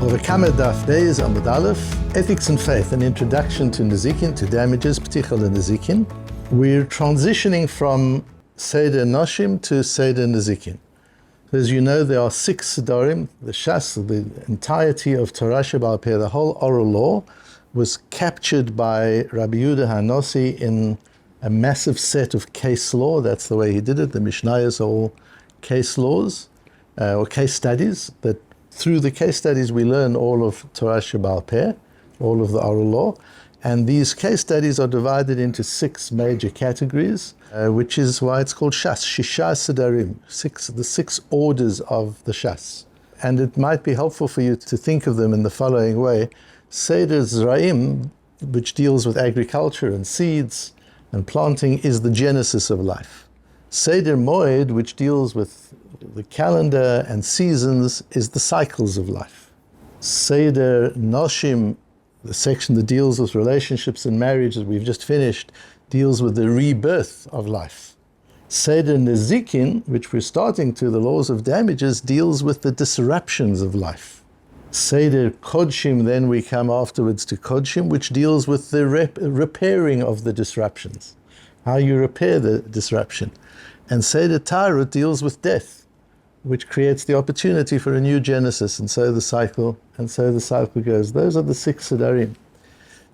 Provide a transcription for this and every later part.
BAVA KAMMA Daf Beis Amud Aleph, Ethics and Faith, an introduction to Nizikין, to damages, p'ticha lenzikין. We're transitioning from Seder Noshim to Seder Nizikін. As you know, there are 6 Sedarim. The Shas, the entirety of Torah Sheba'al Peh, the whole oral law, was captured by Rabbi Yehuda HaNossi in a massive set of case law. That's the way he did it. The Mishnayos are all case laws, or case studies, that through the case studies we learn all of Torah Sheba'al Peh, all of the oral law. And these case studies are divided into 6 major categories, which is why it's called Shas, Shisha Sedarim, the 6 orders of the Shas. And it might be helpful for you to think of them in the following way. Seder Zraim, which deals with agriculture and seeds and planting, is the genesis of life. Seder Moed, which deals with the calendar and seasons, is the cycles of life. Seder Noshim, the section that deals with relationships and marriage that we've just finished, deals with the rebirth of life. Seder Nizikін, which we're starting to, the laws of damages, deals with the disruptions of life. Seder Kodshim, then we come afterwards to Kodshim, which deals with the repairing of the disruptions, how you repair the disruption. And Seder Tarut deals with death, which creates the opportunity for a new genesis, and so the cycle goes. Those are the 6 Sedarim.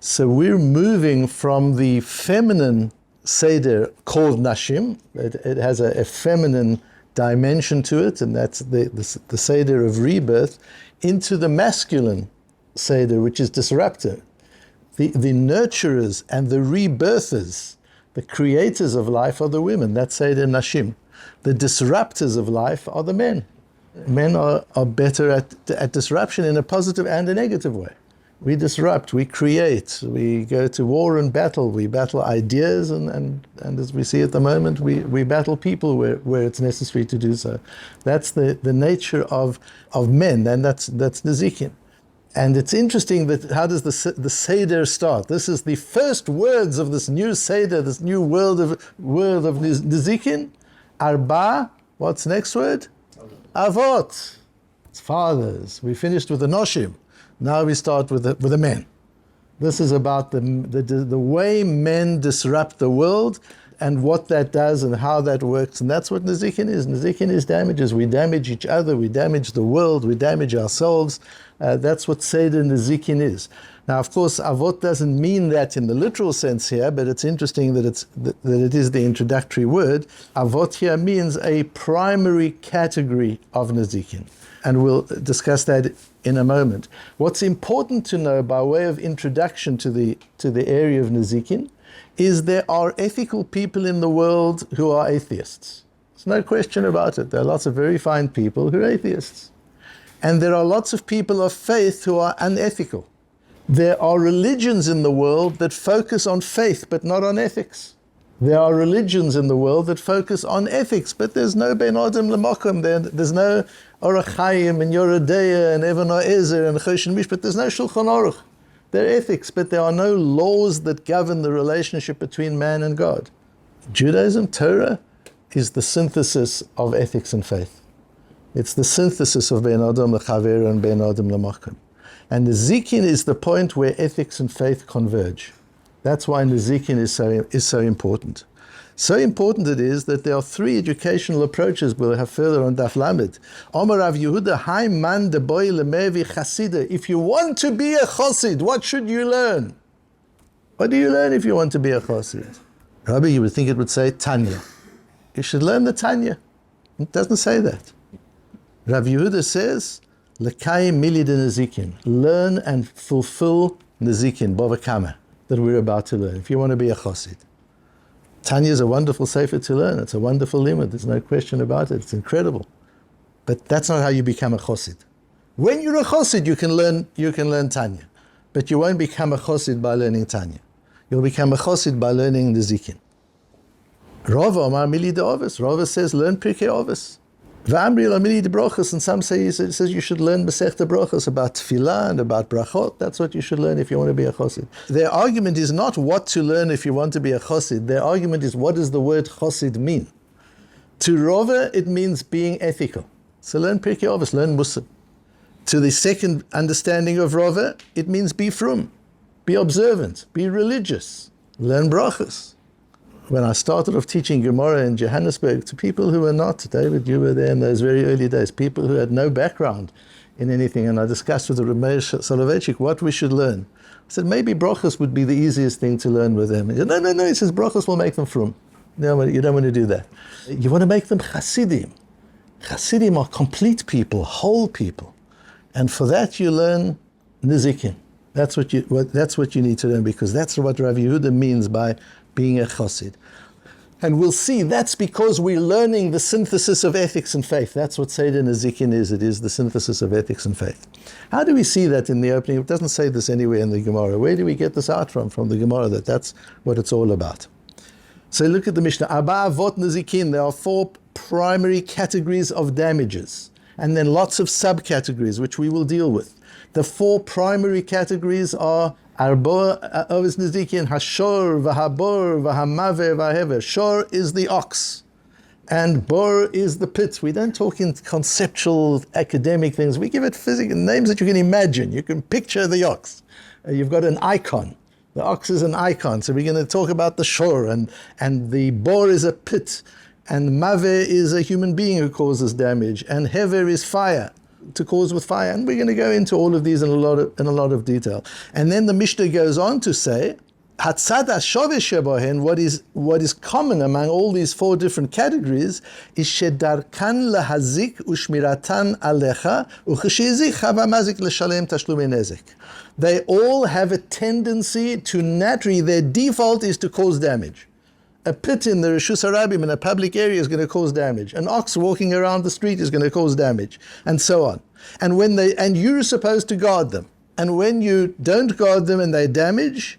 So we're moving from the feminine Seder called Nashim, it has a feminine dimension to it, and that's the Seder of rebirth, into the masculine Seder, which is disruptor. The nurturers and the rebirthers, the creators of life, are the women. That's Seder Nashim. The disruptors of life are the men. Men are better at disruption in a positive and a negative way. We disrupt, we create, we go to war and battle, we battle ideas, and as we see at the moment, we battle people where it's necessary to do so. That's the nature of men, and that's Nizikін. And it's interesting that how does the Seder start? This is the first words of this new Seder, this new world of Nizikін. Arba, what's the next word? Avot. It's fathers. We finished with the Noshim. Now we start with the men. This is about the way men disrupt the world and what that does and how that works. And that's what Nizikін is. Nizikін is damages. We damage each other, we damage the world, we damage ourselves. That's what Seder Nizikін is. Now, of course, Avot doesn't mean that in the literal sense here, but it's interesting that it is the introductory word. Avot here means a primary category of Nizikін. And we'll discuss that in a moment. What's important to know by way of introduction to the area of Nizikін is there are ethical people in the world who are atheists. There's no question about it. There are lots of very fine people who are atheists. And there are lots of people of faith who are unethical. There are religions in the world that focus on faith but not on ethics. There are religions in the world that focus on ethics, but there's no Ben Adam L'Mokum, there's no Orach Chaim and Yoredeya and Even HaEzer and Choshen Mishpat, there's no Shulchan Aruch. They're ethics, but there are no laws that govern the relationship between man and God. Judaism, Torah, is the synthesis of ethics and faith. It's the synthesis of Ben Adam L'Chaver and Ben Adam L'Mokum. And Nizikін is the point where ethics and faith converge. That's why Nizikін is so important. So important it is that there are 3 educational approaches we'll have further on Daf Lamed. Omar Rav Yehuda, Hai man de boy lemevi chasida. If you want to be a chosid, what should you learn? What do you learn if you want to be a chosid? Rabbi, you would think it would say Tanya. You should learn the Tanya. It doesn't say that. Rav Yehuda says, L'kayim milid Nizikін. Learn and fulfill Nizikін, BAVA KAMMA, that we're about to learn, if you want to be a chosid. Tanya is a wonderful sefer to learn. It's a wonderful limud. There's no question about it. It's incredible. But that's not how you become a chosid. When you're a chosid, you can learn Tanya. But you won't become a chosid by learning Tanya. You'll become a chosid by learning Nizikін. Rava Amar Mili de Ovis. Rava says, learn Pirkei Ovis. V'amri la Mili de Brochos. And some say, it says you should learn Masechta Brochos about Tefillah and about Brachot. That's what you should learn if you want to be a chosid. Their argument is not what to learn if you want to be a chosid. Their argument is, what does the word chosid mean? To Rava, it means being ethical. So learn Pirkei Avos, learn Musar. To the second understanding of Rava, it means be frum, be observant, be religious, learn brachas. When I started off teaching Gemara in Johannesburg to people who were not, David, you were there in those very early days, people who had no background in anything, and I discussed with Rabbi Soloveitchik what we should learn. I said, maybe brachas would be the easiest thing to learn with them. He said, no, he says, brachas will make them frum. No, you don't want to do that. You want to make them chasidim. Chasidim are complete people, whole people. And for that you learn nizikין. That's what you need to learn, because that's what Rav Yehuda means by being a chassid. And we'll see that's because we're learning the synthesis of ethics and faith. That's what Seder Nizikין is. It is the synthesis of ethics and faith. How do we see that in the opening? It doesn't say this anywhere in the Gemara. Where do we get this out from? From the Gemara, that's what it's all about. So look at the Mishnah. Arba avot nizikין. There are 4 primary categories of damages, and then lots of subcategories, which we will deal with. The 4 primary categories are Arba avos nizikין, hashor, v'habor, v'hamave, v'hahever. Shor is the ox, and bor is the pit. We don't talk in conceptual academic things. We give it physical names that you can imagine. You can picture the ox. You've got an icon. The ox is an icon, so we're going to talk about the shor, and the bor is a pit, and mave is a human being who causes damage, and hever is fire, to cause with fire. And we're going to go into all of these in a lot of detail. And then the Mishnah goes on to say, Hatzad HaShoveh shebohen, what is common among all these 4 different categories is shedarkan lahazik ushmiratan alecha ucheshizik havamazik leshalem tashlumei nezek. They all have a tendency to naturally, their default is to cause damage. A pit in the Rishus Harabim in a public area is going to cause damage. An ox walking around the street is going to cause damage, and so on. And you're supposed to guard them. And when you don't guard them and they damage,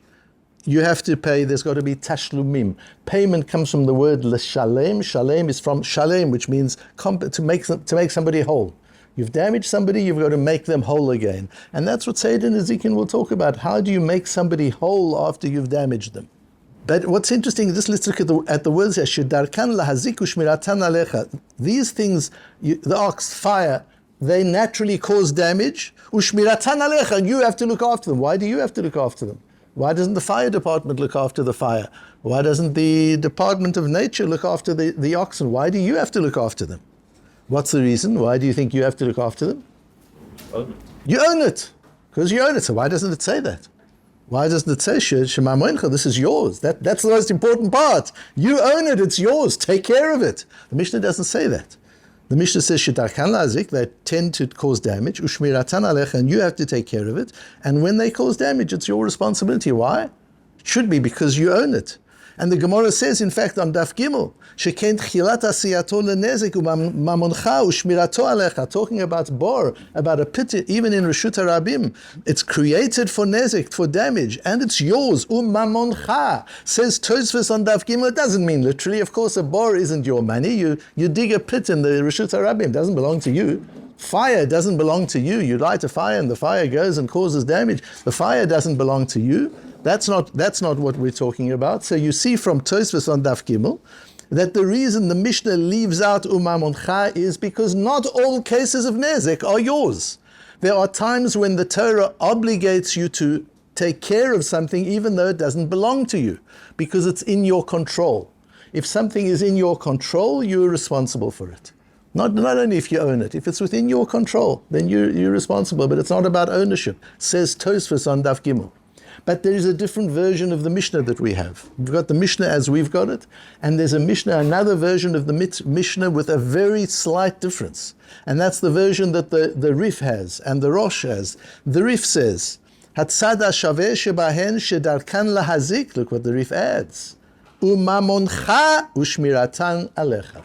you have to pay. There's got to be tashlumim. Payment comes from the word leshalem. Shalem is from shalem, which means to make somebody whole. You've damaged somebody, you've got to make them whole again. And that's what Seder Nizikін will talk about. How do you make somebody whole after you've damaged them? But what's interesting, just let's look at the words here. Shedarkan lahazik ushmiratan alecha. These things, the ox, fire, they naturally cause damage. Ushmiratan alecha, and you have to look after them. Why do you have to look after them? Why doesn't the fire department look after the fire? Why doesn't the Department of Nature look after the oxen? Why do you have to look after them? What's the reason? Why do you think you have to look after them? You own it. Because you own it. So why doesn't it say that? Why doesn't it say, Shema Moincha, this is yours? That's the most important part. You own it, it's yours. Take care of it. The Mishnah doesn't say that. The Mishnah says, Shedarkan lazik, they tend to cause damage, ushmiratan alecha, and you have to take care of it. And when they cause damage, it's your responsibility. Why? It should be because you own it. And the Gemara says, in fact, on Daf Gimel, Sheken tchilat asiyato lenezek umamoncha ushmirato alecha, talking about bor, about a pit, even in Reshut HaRabim, it's created for nezek, for damage, and it's yours, umamoncha, says Tosfos on Daf Gimel. It doesn't mean literally, of course, a bor isn't your money. You dig a pit in the Reshut HaRabim, it doesn't belong to you. Fire doesn't belong to you. You light a fire and the fire goes and causes damage. The fire doesn't belong to you. That's not what we're talking about. So you see from Tosfos on Daf Gimel that the reason the Mishnah leaves out umamoncha is because not all cases of nezek are yours. There are times when the Torah obligates you to take care of something even though it doesn't belong to you, because it's in your control. If something is in your control, you're responsible for it. Not only if you own it. If it's within your control, then you're responsible. But it's not about ownership, says Tosfos on Daf Gimel. But there is a different version of the Mishnah that we have. We've got the Mishnah as we've got it, and there's a Mishnah, another version of the Mishnah with a very slight difference. And that's the version that the Rif has and the Rosh has. The Rif says, Hatzad HaShaveh shebahen shedarkan lahazik, look what the Rif adds, umamoncha ushmiratan alecha.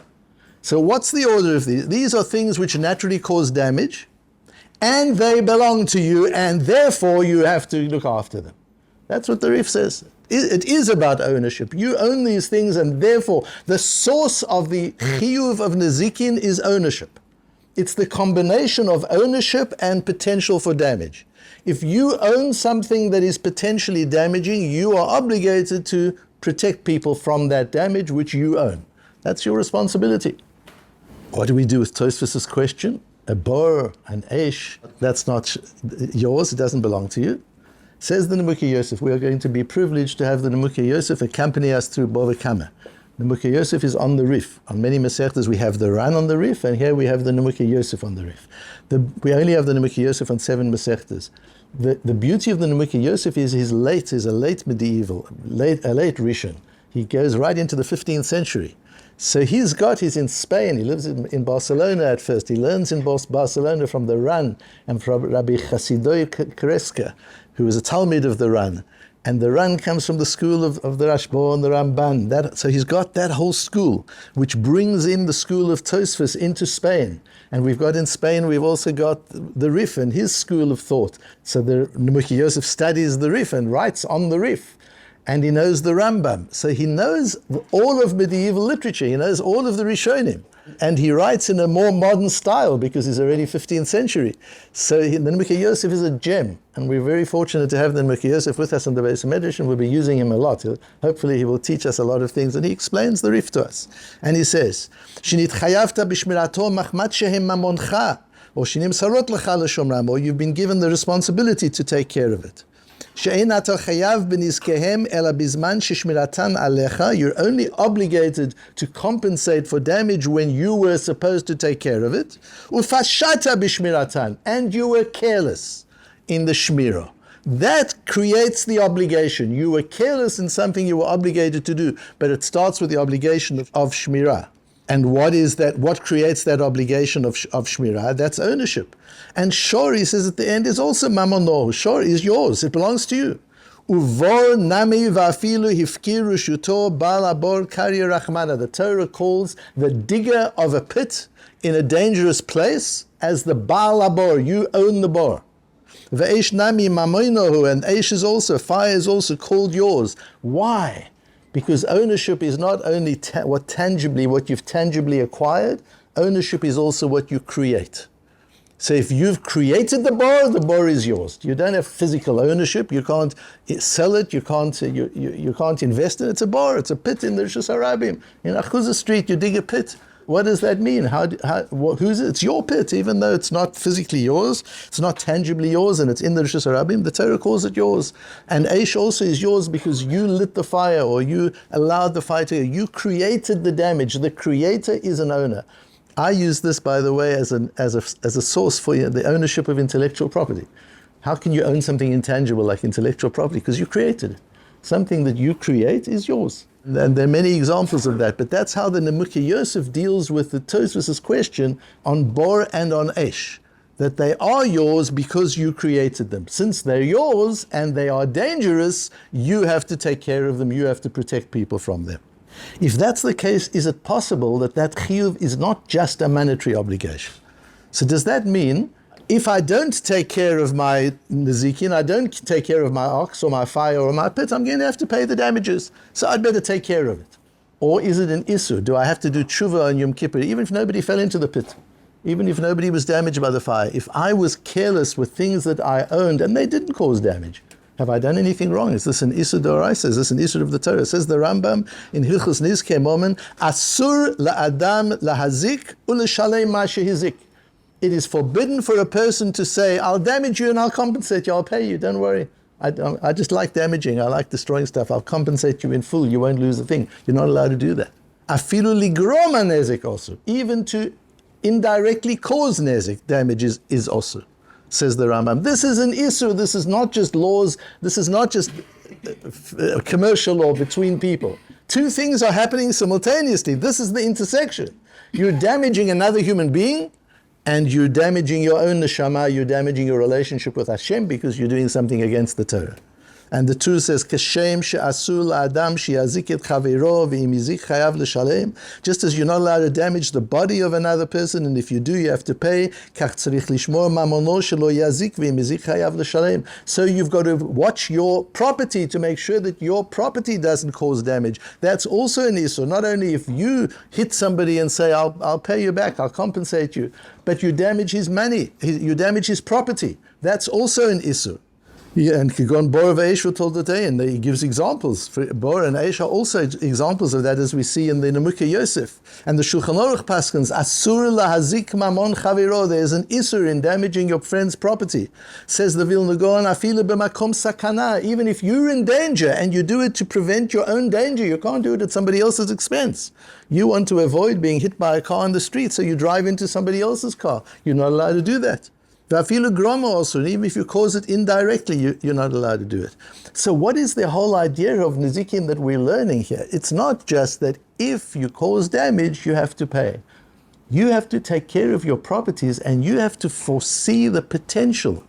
So what's the order of these? These are things which naturally cause damage, and they belong to you, and therefore you have to look after them. That's what the Rif says. It is about ownership. You own these things, and therefore the source of the chiyuv of nizikין is ownership. It's the combination of ownership and potential for damage. If you own something that is potentially damaging, you are obligated to protect people from that damage which you own. That's your responsibility. What do we do with Tosfos' question? a bor, an eish, that's not yours, it doesn't belong to you. Says the Nemuki Yosef, we are going to be privileged to have the Nemuki Yosef accompany us through BAVA KAMMA. Nemuki Yosef is on the Rif. On many Masechtas we have the Ran on the Rif, and here we have the Nemuki Yosef on the Rif. We only have the Nemuki Yosef on 7 Masechtas. The beauty of the Nemuki Yosef is he's a late medieval, a late Rishon. He goes right into the 15th century. So he's in Spain, he lives in Barcelona at first. He learns in Barcelona from the Ran and from Rabbi Chasidoi Kreska, who was a talmid of the Ran. And the Ran comes from the school of the Rashba and the Ramban. So he's got that whole school, which brings in the school of Tosfos into Spain. And we've got in Spain, we've also got the Rif and his school of thought. So the Nemuki Yosef studies the Rif and writes on the Rif. And he knows the Rambam. So he knows all of medieval literature. He knows all of the Rishonim. And he writes in a more modern style because he's already 15th century. So the Nemuki Yosef is a gem. And we're very fortunate to have the Nemuki Yosef with us on the Beis Medrash, and we'll be using him a lot. Hopefully he will teach us a lot of things. And he explains the Rif to us. And he says, Shinitchayavta b'shmirato machmat shehem mamoncha, or shinim sarot lecha l'shomram, or you've been given the responsibility to take care of it. You're only obligated to compensate for damage when you were supposed to take care of it. And you were careless in the shmira. That creates the obligation. You were careless in something you were obligated to do, but it starts with the obligation of shmirah. And what is that? What creates that obligation of shmirah? That's ownership. And shor, he says at the end, is also mamono. Shor is yours. It belongs to you. Uvor nami va'afilu hifkiru shuto bal abor karya rachmana. The Torah calls the digger of a pit in a dangerous place as the bal abor. You own the bor. Ve'esh nami mamoinohu, and Eish is also, fire is also called yours. Why? Because ownership is not only what you've tangibly acquired, ownership is also what you create. So if you've created the bar is yours. You don't have physical ownership. You can't sell it. You can't invest in it. It's a bar. It's a pit in the Rishus Harabim. In Achuzah Street, you dig a pit. What does that mean? Who's it? It's your pit, even though it's not physically yours, it's not tangibly yours, and it's in the Rishus Harabim. The Torah calls it yours. And Eish also is yours because you lit the fire, or you allowed the fire to go. You created the damage. The creator is an owner. I use this, by the way, as a source for the ownership of intellectual property. How can you own something intangible like intellectual property? Because you created it. Something that you create is yours. And there are many examples of that, but that's how the Nemuki Yosef deals with the Tosfos' question on Bor and on Eish, that they are yours because you created them. Since they're yours and they are dangerous, you have to take care of them, you have to protect people from them. If that's the case, is it possible that chiyuv is not just a monetary obligation? So does that mean if I don't take care of my nizikין, I don't take care of my ox or my fire or my pit, I'm going to have to pay the damages. So I'd better take care of it. Or is it an issur? Do I have to do tshuva on Yom Kippur, even if nobody fell into the pit? Even if nobody was damaged by the fire? If I was careless with things that I owned and they didn't cause damage, have I done anything wrong? Is this an issur d'oraisa? Is this an issur of the Torah? Says the Rambam in Hilchos Nizkei Momen, Asur la'adam lahazik u'lishalem ma shehizik. It is forbidden for a person to say, I'll damage you and I'll compensate you, I'll pay you, don't worry. I just like damaging, I like destroying stuff, I'll compensate you in full, you won't lose a thing. You're not allowed to do that. Afilu ligroma nezik also. Even to indirectly cause nezik, damages is also, says the Rambam. This is an issur, this is not just laws, this is not just commercial law between people. Two things are happening simultaneously. This is the intersection. You're damaging another human being, and you're damaging your own neshama, you're damaging your relationship with Hashem because you're doing something against the Torah. And the Torah says, "Kashem she'asul la'adam she'yazik et chaveiro ve'im yizik chayav l'shalem." Just as you're not allowed to damage the body of another person, and if you do, you have to pay. Kach tzarich lishmor mamono shelo yazik ve'im yizik chayav l'shalem. So you've got to watch your property to make sure that your property doesn't cause damage. That's also an issur. Not only if you hit somebody and say, "I'll pay you back, I'll compensate you," but you damage his money, you damage his property. That's also an issur. Yeah, and Kigon Bor of Eish told the day, and he gives examples. Bor and Eish are also examples of that, as we see in the Nemuka Yosef. And the Shulchan Aruch Paskins, Asur lahazik mamon chaviro, there is an isur in damaging your friend's property. Says the Vilna Gaon, afilu b'makom sakana, even if you're in danger and you do it to prevent your own danger, you can't do it at somebody else's expense. You want to avoid being hit by a car on the street, so you drive into somebody else's car. You're not allowed to do that. Also, even if you cause it indirectly, you're not allowed to do it. So what is the whole idea of Nezikin that we're learning here? It's not just that if you cause damage, you have to pay. You have to take care of your properties, and you have to foresee the potential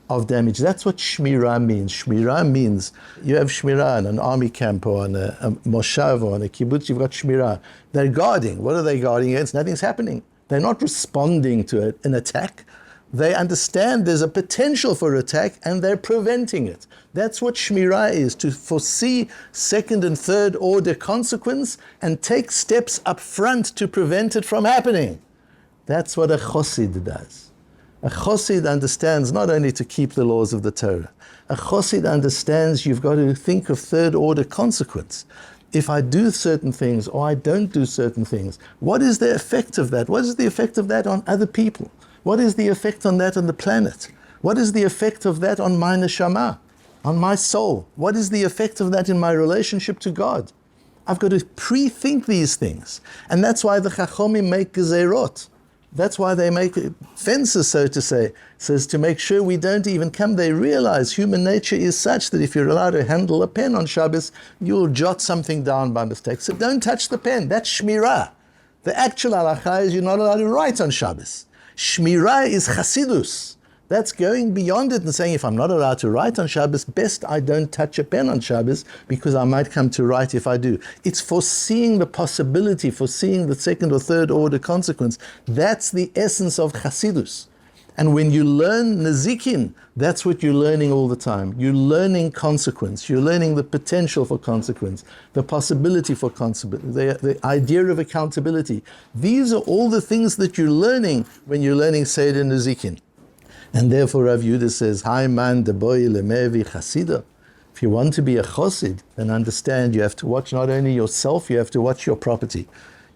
of damage. That's what Shmirah means. Shmirah means you have Shmirah in an army camp or on a moshav or on a kibbutz, you've got Shmirah. They're guarding. What are they guarding against? Nothing's happening. They're not responding to an attack. They understand there's a potential for attack and they're preventing it. That's what Shmirah is, to foresee second and third order consequence and take steps up front to prevent it from happening. That's what a chosid does. A chosid understands not only to keep the laws of the Torah. A chosid understands you've got to think of third order consequence. If I do certain things or I don't do certain things, what is the effect of that? What is the effect of that on other people? What is the effect on that on the planet? What is the effect of that on my neshama, on my soul? What is the effect of that in my relationship to God? I've got to pre-think these things. And that's why the Chachomim make gezerot. That's why they make fences, so to say, says to make sure we don't even come. They realize human nature is such that if you're allowed to handle a pen on Shabbos, you'll jot something down by mistake. So don't touch the pen. That's Shmirah. The actual halacha is you're not allowed to write on Shabbos. Shmirah is chasidus. That's going beyond it and saying, if I'm not allowed to write on Shabbos, best I don't touch a pen on Shabbos because I might come to write if I do. It's foreseeing the possibility, foreseeing the second or third order consequence. That's the essence of chasidus. And when you learn Nezikin, that's what you're learning all the time. You're learning consequence. You're learning the potential for consequence, the possibility for consequence, the idea of accountability. These are all the things that you're learning when you're learning Seder Nezikin. And therefore Rav Yehuda says, Hai man de boy lemevi chasida. If you want to be a chosid, then understand you have to watch not only yourself, you have to watch your property.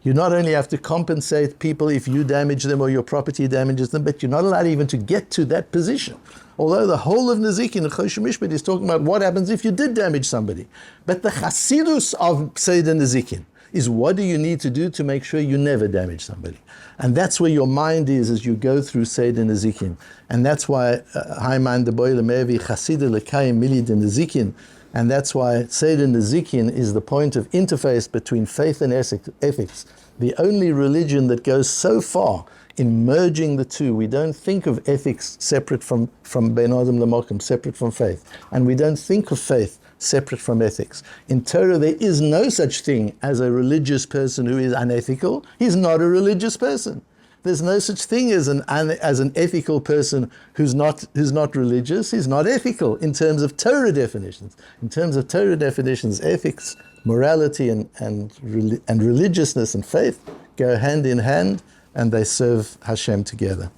You not only have to compensate people if you damage them or your property damages them, but you're not allowed even to get to that position. Although the whole of Nezikin, Choshen Mishpat, is talking about what happens if you did damage somebody. But the chasidus of Seder Nezikin is what do you need to do to make sure you never damage somebody. And that's where your mind is as you go through Seder Nezikin. And that's why Haiman de Boile Mevi Chasida Lekayim Milid Nezikin. And that's why Seder Nezikin is the point of interface between faith and ethics. The only religion that goes so far in merging the two. We don't think of ethics separate from Ben Adam Lamokim, separate from faith. And we don't think of faith separate from ethics. In Torah, there is no such thing as a religious person who is unethical. He's not a religious person. There's no such thing as an ethical person who's not religious. He's not ethical in terms of Torah definitions. In terms of Torah definitions, ethics, morality, and religiousness and faith go hand in hand, and they serve Hashem together.